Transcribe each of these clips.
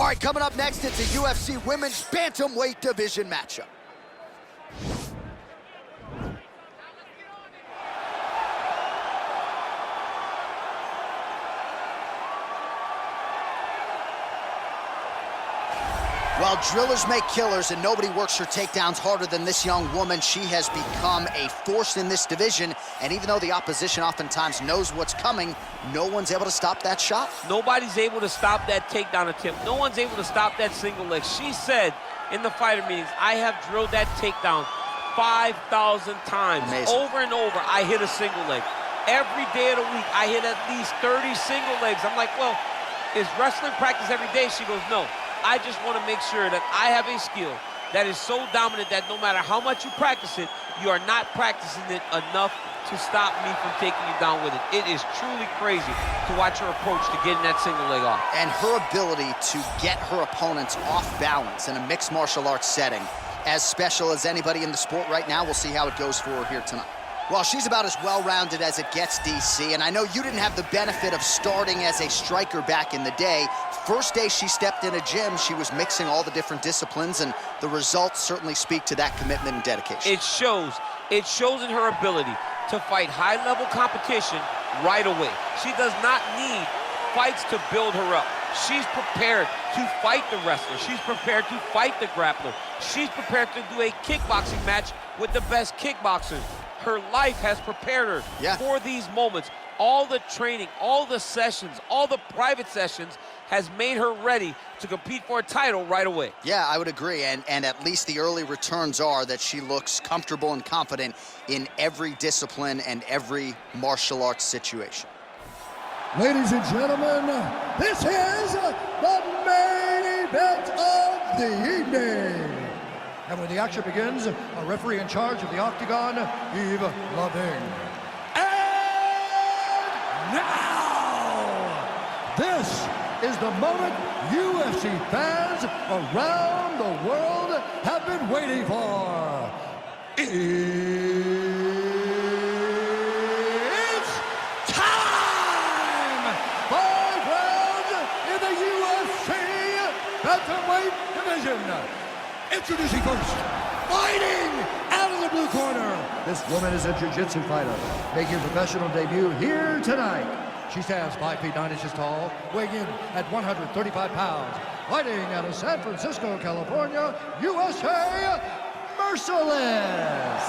All right, coming up next, it's a UFC Women's Bantamweight Division matchup. Well, drillers make killers, and nobody works her takedowns harder than this young woman. She has become a force in this division, and even though the opposition oftentimes knows what's coming, no one's able to stop that shot. Nobody's able to stop that takedown attempt. No one's able to stop that single leg. She said in the fighter meetings, I have drilled that takedown 5,000 times. Amazing. Over and over, I hit a single leg. Every day of the week, I hit at least 30 single legs. I'm like, well, is wrestling practice every day? She goes, no. I just want to make sure that I have a skill that is so dominant that no matter how much you practice it, you are not practicing it enough to stop me from taking you down with it. It is truly crazy to watch her approach to getting that single leg off. And her ability to get her opponents off balance in a mixed martial arts setting, as special as anybody in the sport right now. We'll see how it goes for her here tonight. Well, she's about as well-rounded as it gets, DC, and I know you didn't have the benefit of starting as a striker back in the day. First day she stepped in a gym, she was mixing all the different disciplines, and the results certainly speak to that commitment and dedication. It shows. It shows in her ability to fight high-level competition right away. She does not need fights to build her up. She's prepared to fight the wrestler. She's prepared to fight the grappler. She's prepared to do a kickboxing match with the best kickboxers. Her life has prepared her for these moments. All the training, all the sessions, all the private sessions has made her ready to compete for a title right away. Yeah, I would agree, and at least the early returns are that she looks comfortable and confident in every discipline and every martial arts situation. Ladies and gentlemen, this is the main event of the evening. And when the action begins, a referee in charge of the Octagon, Yves Lavigne. And now, this is the moment UFC fans around the world have been waiting for. It's time! 5 rounds in the UFC Bantamweight Division. Introducing first, fighting out of the blue corner. This woman is a jiu-jitsu fighter, making her professional debut here tonight. She stands 5 feet 9 inches tall, weighing in at 135 pounds. Fighting out of San Francisco, California, USA, Merciless.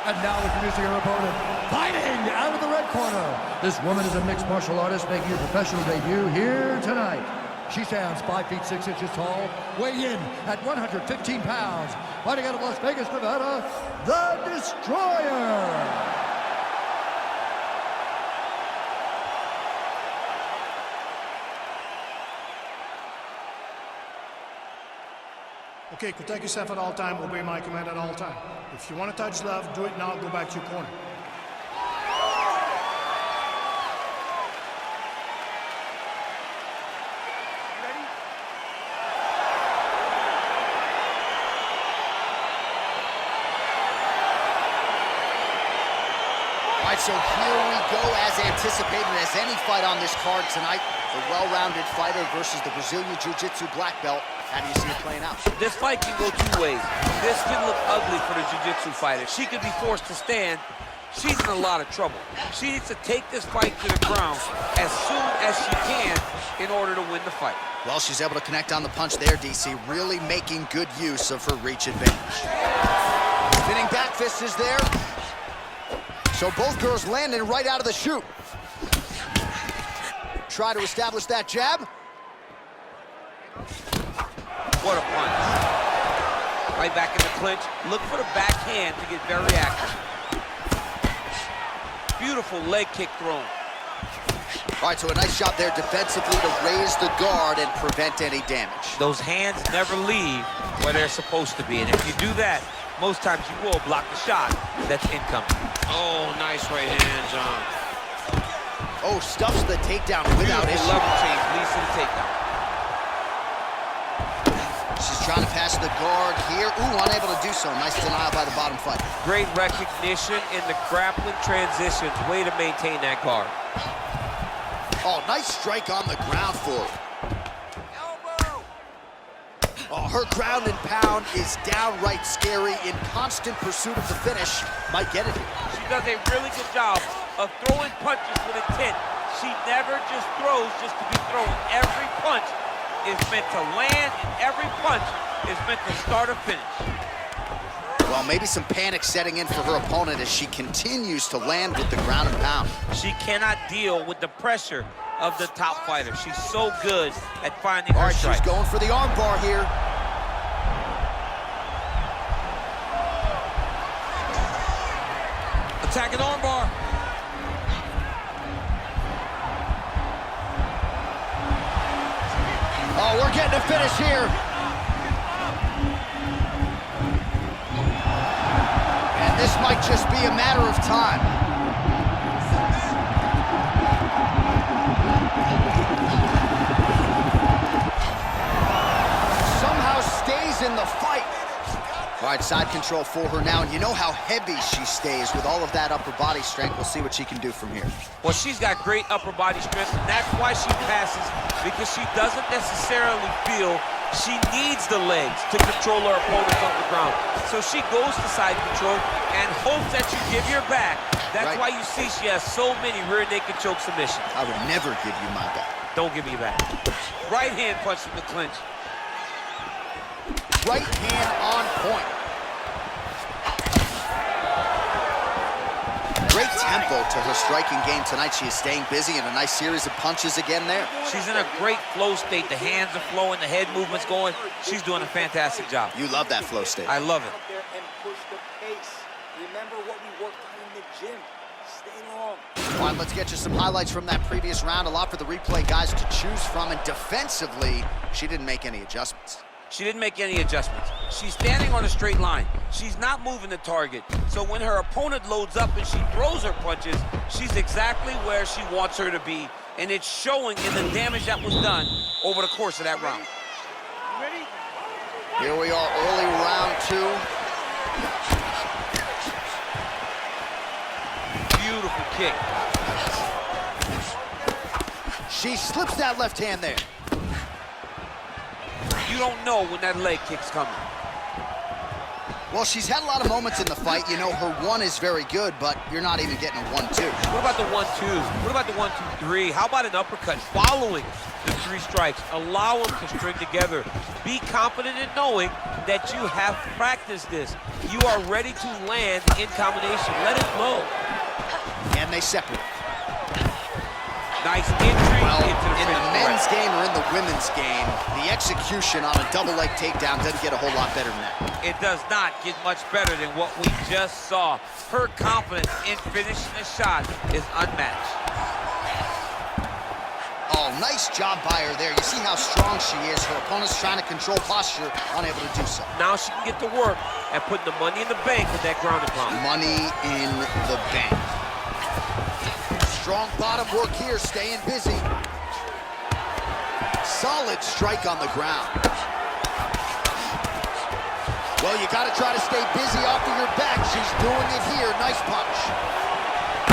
And now introducing her opponent, fighting out of the red corner. This woman is a mixed martial artist making her professional debut here tonight. She stands 5 feet 6 inches tall, weighing in at 115 pounds. Fighting out of Las Vegas, Nevada, the Destroyer. Okay, protect yourself at all time, obey my command at all time. If you want to touch left, do it now, go back to your corner. Ready? All right, so here we go, as anticipated, as any fight on this card tonight. The well-rounded fighter versus the Brazilian Jiu-Jitsu black belt. How do you see it playing out? This fight can go 2 ways. This can look ugly for the jiu-jitsu fighter. She could be forced to stand. She's in a lot of trouble. She needs to take this fight to the ground as soon as she can in order to win the fight. Well, she's able to connect on the punch there, DC, really making good use of her reach advantage. Spinning back fist is there. So both girls landing right out of the chute. Try to establish that jab. What a punch. Right back in the clinch. Look for the backhand to get very active. Beautiful leg kick thrown. All right, so a nice shot there defensively to raise the guard and prevent any damage. Those hands never leave where they're supposed to be. And if you do that, most times you will block the shot that's incoming. Oh, nice right hand, John. Oh, stuffs the takedown without issue. Level change leads to the takedown. She's trying to pass the guard here. Ooh, unable to do so. Nice denial by the bottom fighter. Great recognition in the grappling transitions. Way to maintain that guard. Oh, nice strike on the ground for her. Oh, her ground and pound is downright scary. In constant pursuit of the finish. Might get it here. She does a really good job of throwing punches with intent. She never just throws just to be thrown. Every punch is meant to land, and every punch is meant to start or finish. Well, maybe some panic setting in for her opponent as she continues to land with the ground and pound. She cannot deal with the pressure of the top fighter. She's so good at finding All her right, strike. she's going for the arm bar here. Attacking arm bar. Oh, we're getting a finish here. And this might just be a matter of time. Somehow stays in the fight. All right, side control for her now, and you know how heavy she stays with all of that upper body strength. We'll see what she can do from here. Well, she's got great upper body strength, and that's why she passes, because she doesn't necessarily feel she needs the legs to control her opponents on the ground. So she goes to side control and hopes that you give your back. That's why you see she has so many rear naked choke submissions. I would never give you my back. Don't give me your back. Right hand punch from the clinch. Right hand on point. Great tempo to her striking game tonight. She is staying busy in a nice series of punches again there. She's in a great flow state. The hands are flowing, the head movement's going. She's doing a fantastic job. You love that flow state. I love it. Out there and push the pace. Remember what we worked on in the gym. Stay long. All right, let's get you some highlights from that previous round. A lot for the replay guys to choose from, and defensively, she didn't make any adjustments. She didn't make any adjustments. She's standing on a straight line. She's not moving the target. So when her opponent loads up and she throws her punches, she's exactly where she wants her to be. And it's showing in the damage that was done over the course of that round. Ready? Here we are, early round two. Beautiful kick. She slips that left hand there. You don't know when that leg kick's coming. Well, she's had a lot of moments in the fight. You know, her one is very good, but you're not even getting a 1-2. What about the 1-2? What about the 1-2-3? How about an uppercut following the 3 strikes? Allow them to string together. Be confident in knowing that you have practiced this. You are ready to land in combination. Let it flow. And they separate. Nice entry Well, into the in the finish. men's game or in the women's game, the execution on a double leg takedown doesn't get a whole lot better than that. It does not get much better than what we just saw. Her confidence in finishing the shot is unmatched. Oh, nice job by her there. You see how strong she is. Her opponent's trying to control posture, unable to do so. Now she can get to work and put the money in the bank with that ground and pound. Money in the bank. Strong bottom work here, staying busy. Solid strike on the ground. Well, you gotta try to stay busy off of your back. She's doing it here. Nice punch.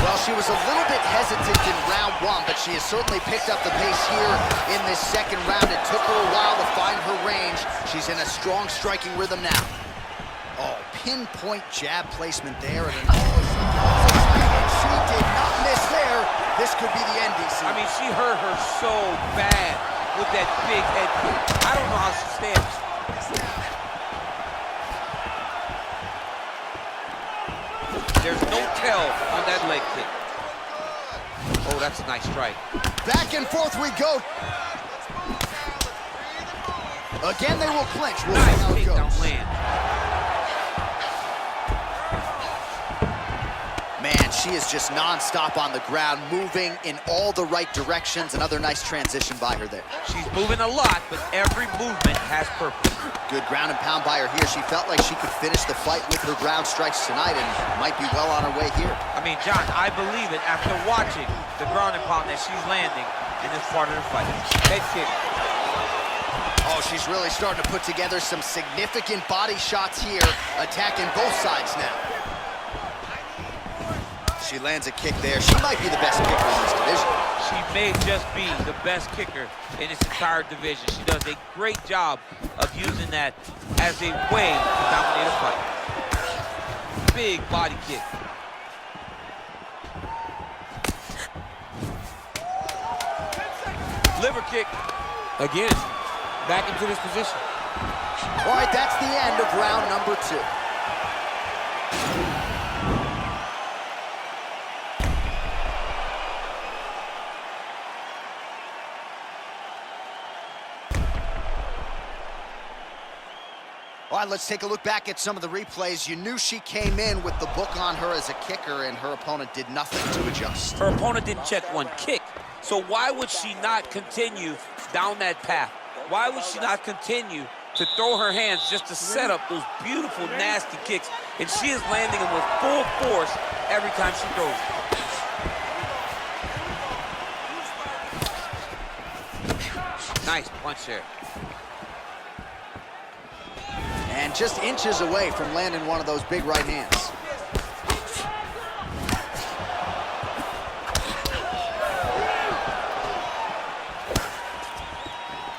Well, she was a little bit hesitant in round one, but she has certainly picked up the pace here in this second round. It took her a while to find her range. She's in a strong striking rhythm now. Oh, pinpoint jab placement there. And she did not miss there. This could be the end, DC. I mean, she hurt her so bad with that big head kick. I don't know how she stands. There's no tell on that leg kick. Oh, that's a nice strike. Back and forth we go. Again, they will clinch. We'll see how it Nice takedown goes. land. Man, she is just non-stop on the ground, moving in all the right directions. Another nice transition by her there. She's moving a lot, but every movement has purpose. Good ground and pound by her here. She felt like she could finish the fight with her ground strikes tonight and might be well on her way here. I mean, John, I believe it after watching the ground and pound that she's landing in this part of the fight. Head kick. Oh, she's really starting to put together some significant body shots here, attacking both sides now. She lands a kick there. She might be the best kicker in this division. She may just be the best kicker in this entire division. She does a great job of using that as a way to dominate a fight. Big body kick. Liver kick. Again, back into this position. All right, that's the end of round number 2. All right, let's take a look back at some of the replays. You knew she came in with the book on her as a kicker, and her opponent did nothing to adjust. Her opponent didn't check one kick, so why would she not continue down that path? Why would she not continue to throw her hands just to set up those beautiful, nasty kicks? And she is landing them with full force every time she throws. Nice punch there. And just inches away from landing one of those big right hands.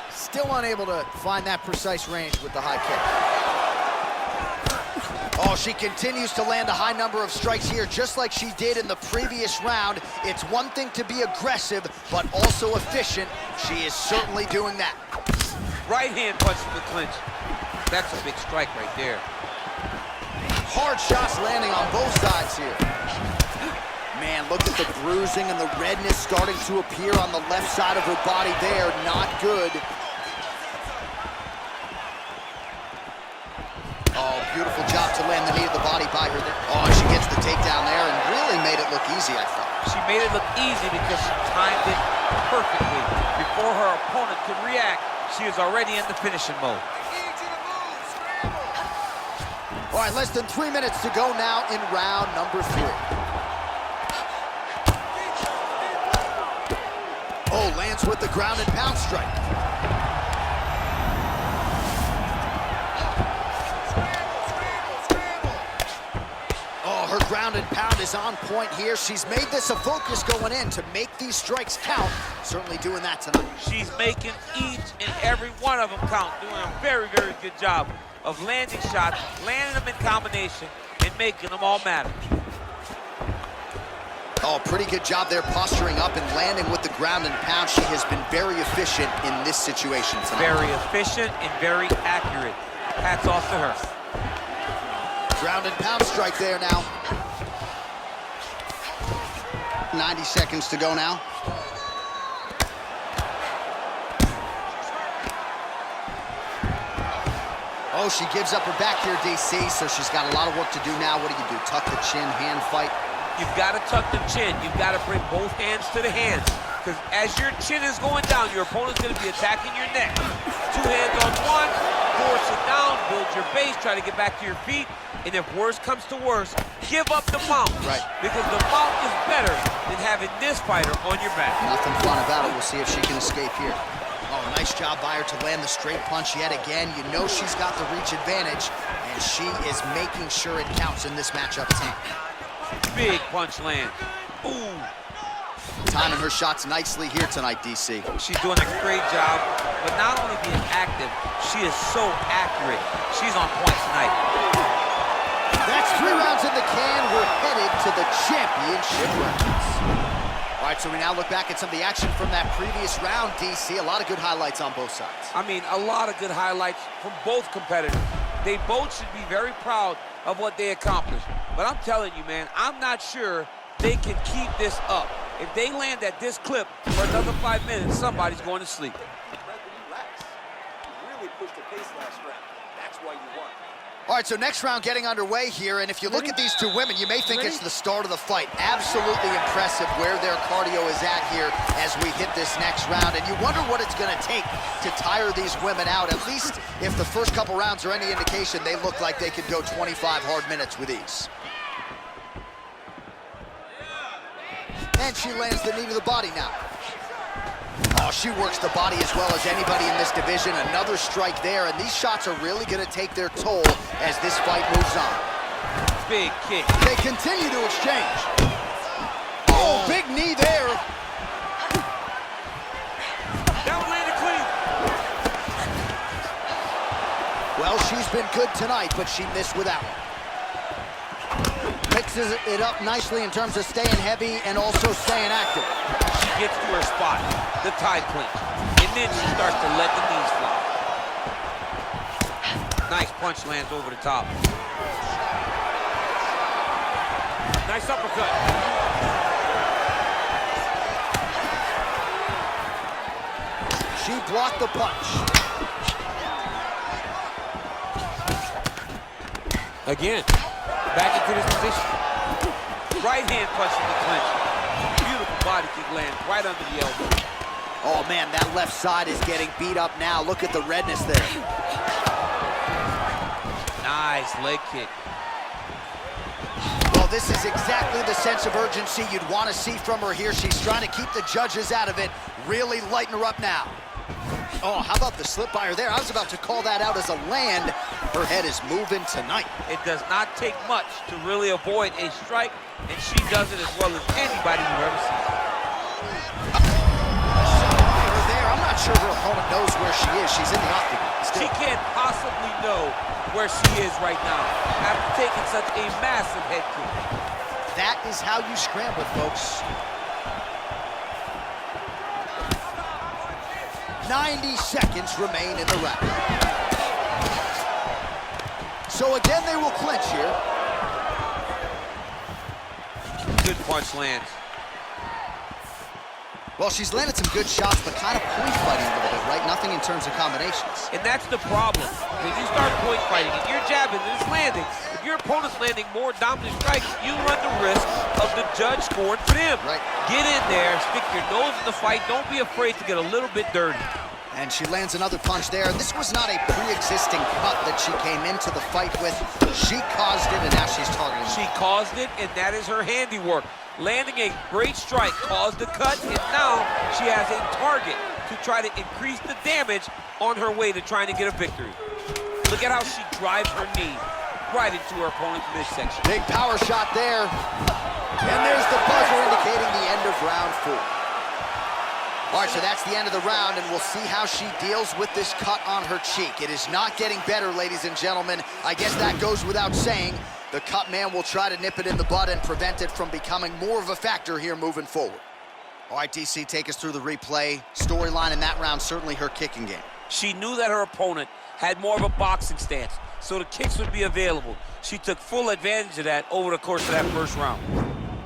Still unable to find that precise range with the high kick. Oh, she continues to land a high number of strikes here, just like she did in the previous round. It's one thing to be aggressive, but also efficient. She is certainly doing that. Right hand punch in the clinch. That's a big strike right there. Hard shots landing on both sides here. Man, look at the bruising and the redness starting to appear on the left side of her body there. Not good. Oh, beautiful job to land the knee to the body by her there. Oh, she gets the takedown there and really made it look easy, I thought. She made it look easy because she timed it perfectly. Before her opponent could react, she is already in the finishing mode. All right, less than 3 minutes to go now in round number 3. Oh, lands with the ground and pound strike. Oh, her ground and pound is on point here. She's made this a focus going in to make these strikes count. Certainly doing that tonight. She's making each and every one of them count, doing a very, very good job of landing shots, landing them in combination, and making them all matter. Oh, pretty good job there posturing up and landing with the ground and pound. She has been very efficient in this situation tonight. Very efficient and very accurate. Hats off to her. Ground and pound strike there now. 90 seconds to go now. Oh, she gives up her back here, DC, so she's got a lot of work to do now. What do? Tuck the chin, hand fight? You've got to tuck the chin. You've got to bring both hands to the hands. Because as your chin is going down, your opponent's going to be attacking your neck. 2 hands on one, force it down, build your base, try to get back to your feet. And if worse comes to worse, give up the mount. Right. Because the mount is better than having this fighter on your back. Nothing fun about it. We'll see if she can escape here. Oh, nice job by her to land the straight punch yet again. You know she's got the reach advantage, and she is making sure it counts in this matchup tonight. Big punch land. Ooh. Timing her shots nicely here tonight, DC. She's doing a great job, but not only being active, she is so accurate. She's on point tonight. That's 3 rounds in the can. We're headed to the championship rounds. All right, so we now look back at some of the action from that previous round, DC. A lot of good highlights on both sides. I mean, a lot of good highlights from both competitors. They both should be very proud of what they accomplished. But I'm telling you, man, I'm not sure they can keep this up. If they land at this clip for another 5 minutes, somebody's going to sleep. Relax. You really pushed the pace last round. That's why you won. All right, so next round getting underway here, and if you look at these 2 women, you may think it's the start of the fight. Absolutely impressive where their cardio is at here as we hit this next round, and you wonder what it's going to take to tire these women out. At least if the first couple rounds are any indication, they look like they could go 25 hard minutes with ease. And she lands the knee to the body now. Oh, she works the body as well as anybody in this division. Another strike there, and these shots are really going to take their toll as this fight moves on. Big kick. They continue to exchange. Oh, big knee there. That one landed clean. Well, she's been good tonight, but she missed with that one. Mixes it up nicely in terms of staying heavy and also staying active. She gets to her spot, the tie clinch, and then she starts to let the knees fly. Nice punch lands over the top. Nice uppercut. She blocked the punch. Again, back into this position. Right hand punch in the clinch. Beautiful body kick lands right under the elbow. Oh man, that left side is getting beat up now. Look at the redness there. Nice leg kick. Well, this is exactly the sense of urgency you'd want to see from her here. She's trying to keep the judges out of it, really lighten her up now. Oh, how about the slip by her there? I was about to call that out as a land. Her head is moving tonight. It does not take much to really avoid a strike, and she does it as well as anybody you've ever seen. Her there. I'm not sure her opponent knows where she is. She's in the octagon still. She can't possibly know where she is right now after taking such a massive head kick. That is how you scramble, folks. 90 seconds remain in the round. So again, they will clinch here. Good punch lands. Well, she's landed some good shots, but kind of point fighting a little bit, right? Nothing in terms of combinations. And that's the problem. When you start point fighting, if you're jabbing and it's landing, if your opponent's landing more dominant strikes, you run the risk of the judge scoring for them. Right. Get in there, stick your nose in the fight. Don't be afraid to get a little bit dirty. And she lands another punch there. This was not a pre-existing cut that she came into the fight with. She caused it, and now she's targeting. She caused it, and that is her handiwork. Landing a great strike caused the cut, and now she has a target to try to increase the damage on her way to trying to get a victory. Look at how she drives her knee right into her opponent's midsection. Big power shot there. And there's the buzzer indicating the end of round 4. All right, so that's the end of the round, and we'll see how she deals with this cut on her cheek. It is not getting better, ladies and gentlemen. I guess that goes without saying. The cut man will try to nip it in the bud and prevent it from becoming more of a factor here moving forward. All right, DC, take us through the replay. Storyline in that round, certainly her kicking game. She knew that her opponent had more of a boxing stance, so the kicks would be available. She took full advantage of that over the course of that first round.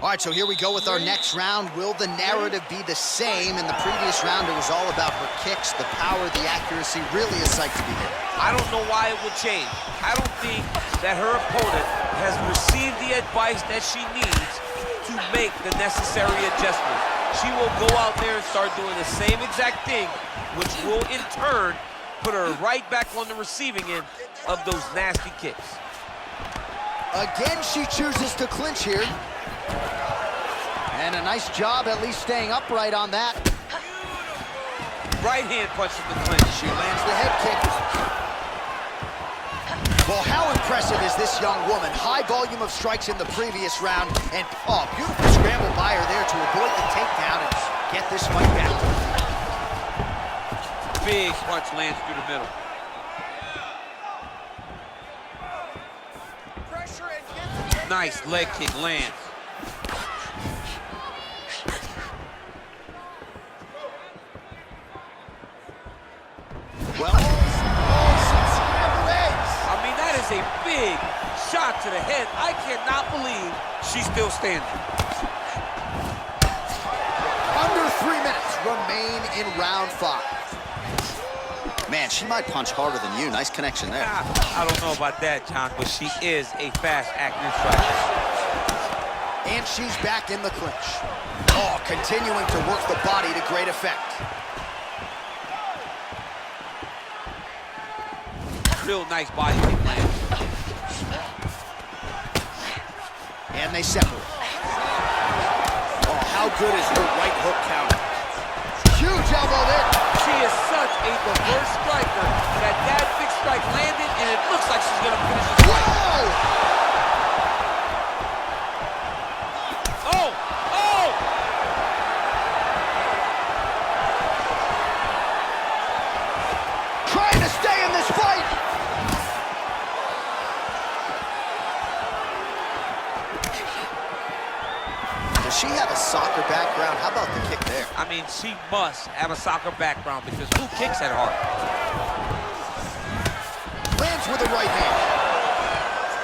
All right, so here we go with our next round. Will the narrative be the same? In the previous round, it was all about her kicks, the power, the accuracy, really a sight to behold. I don't know why it would change. I don't think that her opponent has received the advice that she needs to make the necessary adjustments. She will go out there and start doing the same exact thing, which will in turn put her right back on the receiving end of those nasty kicks. Again, she chooses to clinch here. And a nice job at least staying upright on that. Right hand punch in the clinch. She lands the head kick. Well, how impressive is this young woman? High volume of strikes in the previous round. And, oh, beautiful scramble by her there to avoid the takedown and get this fight back. Big punch lands through the middle. Nice leg kick lands. Well, I mean, that is a big shot to the head. I cannot believe she's still standing. Under 3 minutes remain in round 5. Man, she might punch harder than you. Nice connection there. I don't know about that, John, but she is a fast, accurate striker. And she's back in the clinch. Oh, continuing to work the body to great effect. Real nice body kick land. And they separate. Oh, how good is her right hook counter? Huge elbow there. She is such a diverse striker that big strike landed, and it looks like she's going to finish this fight. Whoa! Oh! I mean, she must have a soccer background because who kicks that hard? Lands with a right hand.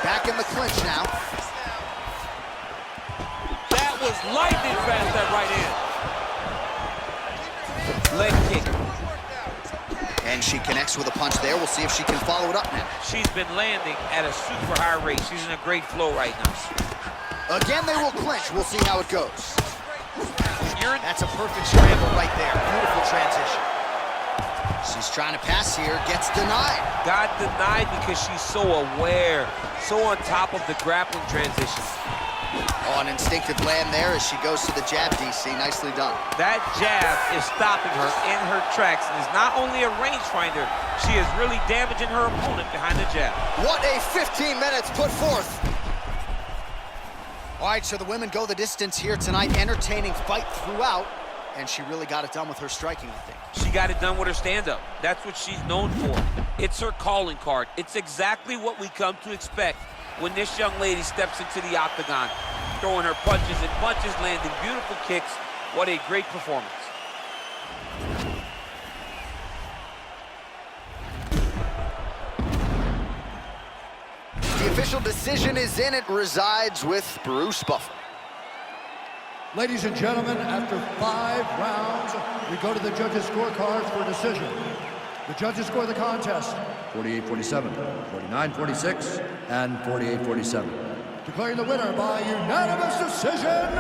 Back in the clinch now. That was lightning fast, that right hand. Leg kick. And she connects with a punch there. We'll see if she can follow it up now. She's been landing at a super high rate. She's in a great flow right now. Again, they will clinch. We'll see how it goes. That's a perfect scramble right there. Beautiful transition. She's trying to pass here, gets denied. Got denied because she's so aware, so on top of the grappling transition. Oh, an instinctive land there as she goes to the jab, DC. Nicely done. That jab is stopping her in her tracks and is not only a rangefinder, she is really damaging her opponent behind the jab. What a 15 minutes put forth. All right, so the women go the distance here tonight. Entertaining fight throughout, and she really got it done with her striking, I think. She got it done with her stand-up. That's what she's known for. It's her calling card. It's exactly what we come to expect when this young lady steps into the octagon, throwing her punches and punches, landing beautiful kicks. What a great performance. The official decision is in. It resides with Bruce Buffer. Ladies and gentlemen, after 5 rounds, we go to the judges' scorecards for a decision. The judges score the contest 48-47, 49-46, and 48-47. Declaring the winner by unanimous decision,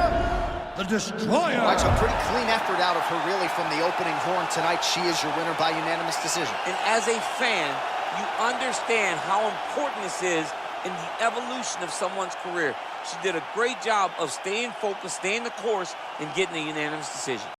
the Destroyer. All right, so a pretty clean effort out of her, really, from the opening horn tonight. She is your winner by unanimous decision. And as a fan, you understand how important this is in the evolution of someone's career. She did a great job of staying focused, staying the course, and getting a unanimous decision.